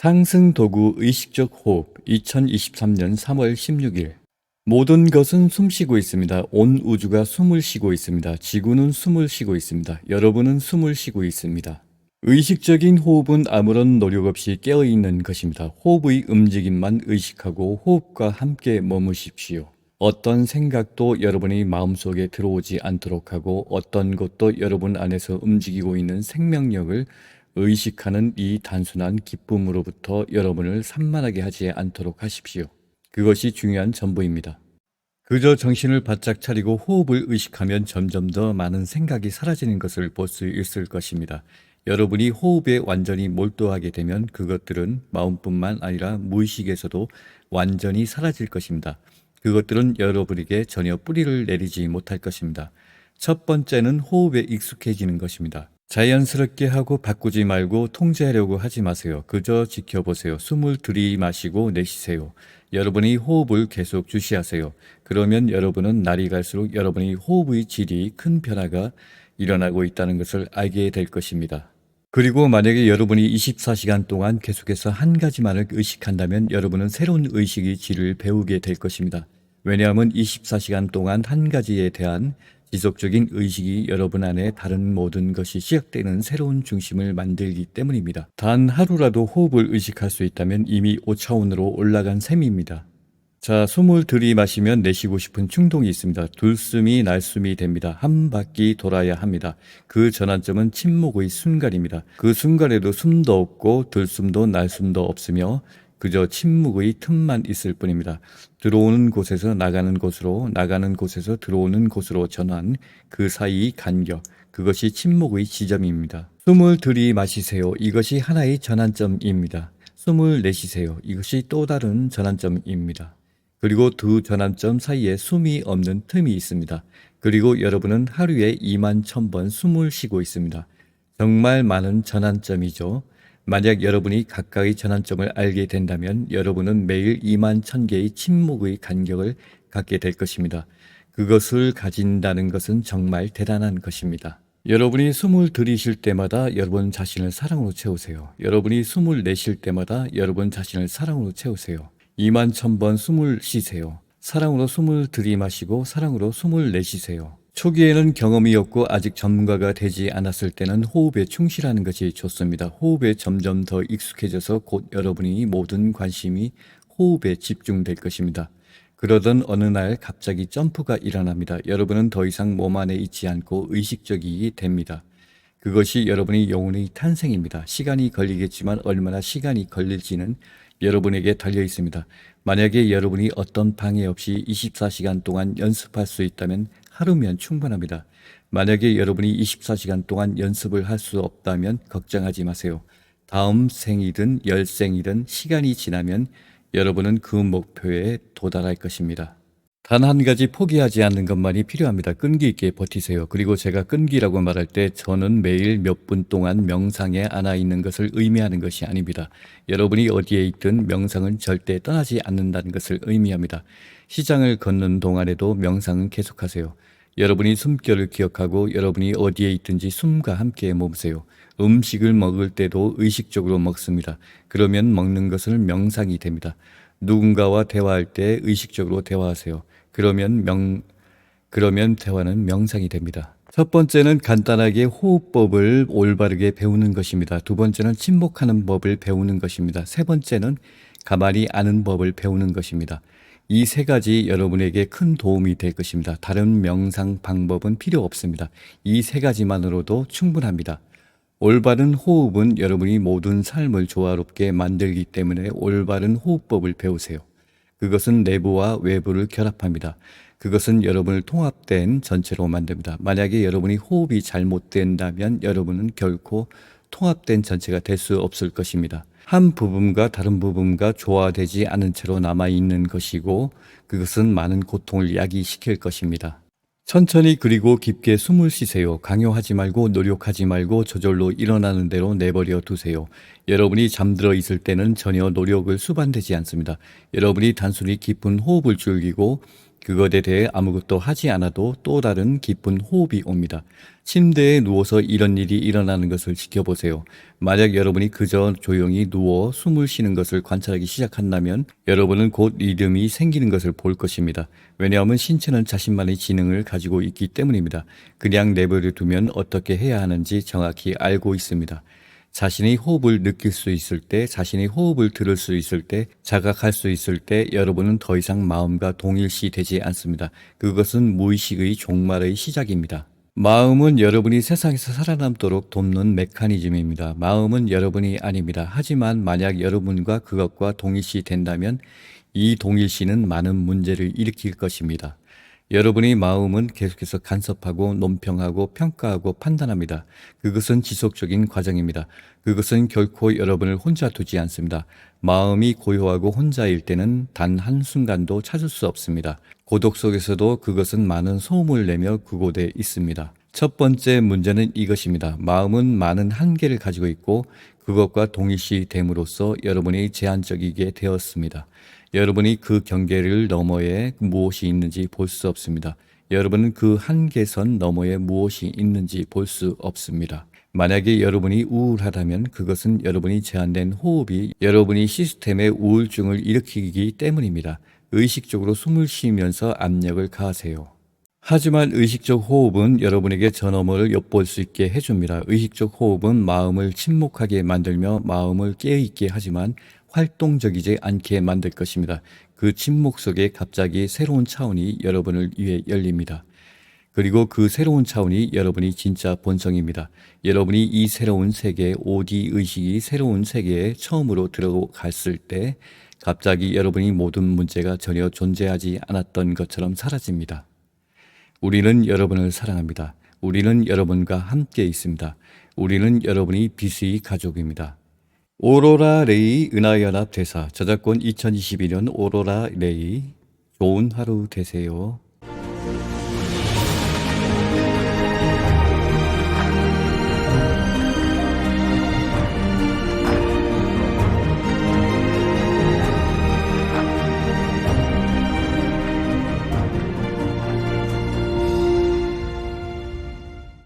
상승도구 의식적 호흡 2023년 3월 16일 모든 것은 숨쉬고 있습니다. 온 우주가 숨을 쉬고 있습니다. 지구는 숨을 쉬고 있습니다. 여러분은 숨을 쉬고 있습니다. 의식적인 호흡은 아무런 노력 없이 깨어있는 것입니다. 호흡의 움직임만 의식하고 호흡과 함께 머무십시오. 어떤 생각도 여러분의 마음속에 들어오지 않도록 하고 어떤 것도 여러분 안에서 움직이고 있는 생명력을 의식하는 이 단순한 기쁨으로부터 여러분을 산만하게 하지 않도록 하십시오. 그것이 중요한 전부입니다. 그저 정신을 바짝 차리고 호흡을 의식하면 점점 더 많은 생각이 사라지는 것을 볼 수 있을 것입니다. 여러분이 호흡에 완전히 몰두하게 되면 그것들은 마음뿐만 아니라 무의식에서도 완전히 사라질 것입니다. 그것들은 여러분에게 전혀 뿌리를 내리지 못할 것입니다. 첫 번째는 호흡에 익숙해지는 것입니다. 자연스럽게 하고 바꾸지 말고 통제하려고 하지 마세요. 그저 지켜보세요. 숨을 들이마시고 내쉬세요. 여러분이 호흡을 계속 주시하세요. 그러면 여러분은 날이 갈수록 여러분의 호흡의 질이 큰 변화가 일어나고 있다는 것을 알게 될 것입니다. 그리고 만약에 여러분이 24시간 동안 계속해서 한 가지만을 의식한다면 여러분은 새로운 의식의 질을 배우게 될 것입니다. 왜냐하면 24시간 동안 한 가지에 대한 지속적인 의식이 여러분 안에 다른 모든 것이 시작되는 새로운 중심을 만들기 때문입니다. 단 하루라도 호흡을 의식할 수 있다면 이미 5차원으로 올라간 셈입니다. 자, 숨을 들이마시면 내쉬고 싶은 충동이 있습니다. 들숨이 날숨이 됩니다. 한 바퀴 돌아야 합니다. 그 전환점은 침묵의 순간입니다. 그 순간에도 숨도 없고 들숨도 날숨도 없으며 그저 침묵의 틈만 있을 뿐입니다. 들어오는 곳에서 나가는 곳으로, 나가는 곳에서 들어오는 곳으로 전환, 그 사이 간격, 그것이 침묵의 지점입니다. 숨을 들이마시세요. 이것이 하나의 전환점입니다. 숨을 내쉬세요. 이것이 또 다른 전환점입니다. 그리고 두 전환점 사이에 숨이 없는 틈이 있습니다. 그리고 여러분은 하루에 21,000번 숨을 쉬고 있습니다. 정말 많은 전환점이죠. 만약 여러분이 각각의 전환점을 알게 된다면 여러분은 매일 21,000개의 침묵의 간격을 갖게 될 것입니다. 그것을 가진다는 것은 정말 대단한 것입니다. 여러분이 숨을 들이쉴 때마다 여러분 자신을 사랑으로 채우세요. 여러분이 숨을 내쉴 때마다 여러분 자신을 사랑으로 채우세요. 21,000번 숨을 쉬세요. 사랑으로 숨을 들이마시고 사랑으로 숨을 내쉬세요. 초기에는 경험이 없고 아직 전문가가 되지 않았을 때는 호흡에 충실하는 것이 좋습니다. 호흡에 점점 더 익숙해져서 곧 여러분이 모든 관심이 호흡에 집중될 것입니다. 그러던 어느 날 갑자기 점프가 일어납니다. 여러분은 더 이상 몸 안에 있지 않고 의식적이 됩니다. 그것이 여러분의 영혼의 탄생입니다. 시간이 걸리겠지만 얼마나 시간이 걸릴지는 여러분에게 달려 있습니다. 만약에 여러분이 어떤 방해 없이 24시간 동안 연습할 수 있다면 하루면 충분합니다. 만약에 여러분이 24시간 동안 연습을 할 수 없다면 걱정하지 마세요. 다음 생이든 열생이든 시간이 지나면 여러분은 그 목표에 도달할 것입니다. 단 한 가지 포기하지 않는 것만이 필요합니다. 끈기 있게 버티세요. 그리고 제가 끈기라고 말할 때 저는 매일 몇 분 동안 명상에 앉아 있는 것을 의미하는 것이 아닙니다. 여러분이 어디에 있든 명상은 절대 떠나지 않는다는 것을 의미합니다. 시장을 걷는 동안에도 명상은 계속하세요. 여러분이 숨결을 기억하고 여러분이 어디에 있든지 숨과 함께 머무세요. 음식을 먹을 때도 의식적으로 먹습니다. 그러면 먹는 것은 명상이 됩니다. 누군가와 대화할 때 의식적으로 대화하세요. 그러면 대화는 명상이 됩니다. 첫 번째는 간단하게 호흡법을 올바르게 배우는 것입니다. 두 번째는 침묵하는 법을 배우는 것입니다. 세 번째는 가만히 아는 법을 배우는 것입니다. 이 세 가지 여러분에게 큰 도움이 될 것입니다. 다른 명상 방법은 필요 없습니다. 이 세 가지만으로도 충분합니다. 올바른 호흡은 여러분이 모든 삶을 조화롭게 만들기 때문에 올바른 호흡법을 배우세요. 그것은 내부와 외부를 결합합니다. 그것은 여러분을 통합된 전체로 만듭니다. 만약에 여러분이 호흡이 잘못된다면 여러분은 결코 통합된 전체가 될 수 없을 것입니다. 한 부분과 다른 부분과 조화되지 않은 채로 남아있는 것이고 그것은 많은 고통을 야기시킬 것입니다. 천천히 그리고 깊게 숨을 쉬세요. 강요하지 말고 노력하지 말고 저절로 일어나는 대로 내버려 두세요. 여러분이 잠들어 있을 때는 전혀 노력을 수반되지 않습니다. 여러분이 단순히 깊은 호흡을 즐기고 그것에 대해 아무것도 하지 않아도 또 다른 기쁜 호흡이 옵니다. 침대에 누워서 이런 일이 일어나는 것을 지켜보세요. 만약 여러분이 그저 조용히 누워 숨을 쉬는 것을 관찰하기 시작한다면 여러분은 곧 리듬이 생기는 것을 볼 것입니다. 왜냐하면 신체는 자신만의 지능을 가지고 있기 때문입니다. 그냥 내버려 두면 어떻게 해야 하는지 정확히 알고 있습니다. 자신의 호흡을 느낄 수 있을 때, 자신의 호흡을 들을 수 있을 때, 자각할 수 있을 때 여러분은 더 이상 마음과 동일시 되지 않습니다. 그것은 무의식의 종말의 시작입니다. 마음은 여러분이 세상에서 살아남도록 돕는 메커니즘입니다. 마음은 여러분이 아닙니다. 하지만 만약 여러분과 그것과 동일시 된다면 이 동일시는 많은 문제를 일으킬 것입니다. 여러분의 마음은 계속해서 간섭하고 논평하고 평가하고 판단합니다. 그것은 지속적인 과정입니다. 그것은 결코 여러분을 혼자 두지 않습니다. 마음이 고요하고 혼자일 때는 단 한순간도 찾을 수 없습니다. 고독 속에서도 그것은 많은 소음을 내며 그곳에 있습니다. 첫 번째 문제는 이것입니다. 마음은 많은 한계를 가지고 있고 그것과 동일시 됨으로써 여러분이 제한적이게 되었습니다. 여러분이 그 경계를 너머에 무엇이 있는지 볼 수 없습니다. 여러분은 그 한계선 너머에 무엇이 있는지 볼 수 없습니다. 만약에 여러분이 우울하다면 그것은 여러분이 제한된 호흡이 여러분이 시스템에 우울증을 일으키기 때문입니다. 의식적으로 숨을 쉬면서 압력을 가하세요. 하지만 의식적 호흡은 여러분에게 저 너머를 엿볼 수 있게 해줍니다. 의식적 호흡은 마음을 침묵하게 만들며 마음을 깨어있게 하지만 활동적이지 않게 만들 것입니다. 그 침묵 속에 갑자기 새로운 차원이 여러분을 위해 열립니다. 그리고 그 새로운 차원이 여러분이 진짜 본성입니다. 여러분이 이 새로운 세계, 오디 의식이 새로운 세계에 처음으로 들어갔을 때 갑자기 여러분이 모든 문제가 전혀 존재하지 않았던 것처럼 사라집니다. 우리는 여러분을 사랑합니다. 우리는 여러분과 함께 있습니다. 우리는 여러분이 비스의 가족입니다. 오로라 레이 은하연합 대사 저작권 2022년 오로라 레이 좋은 하루 되세요.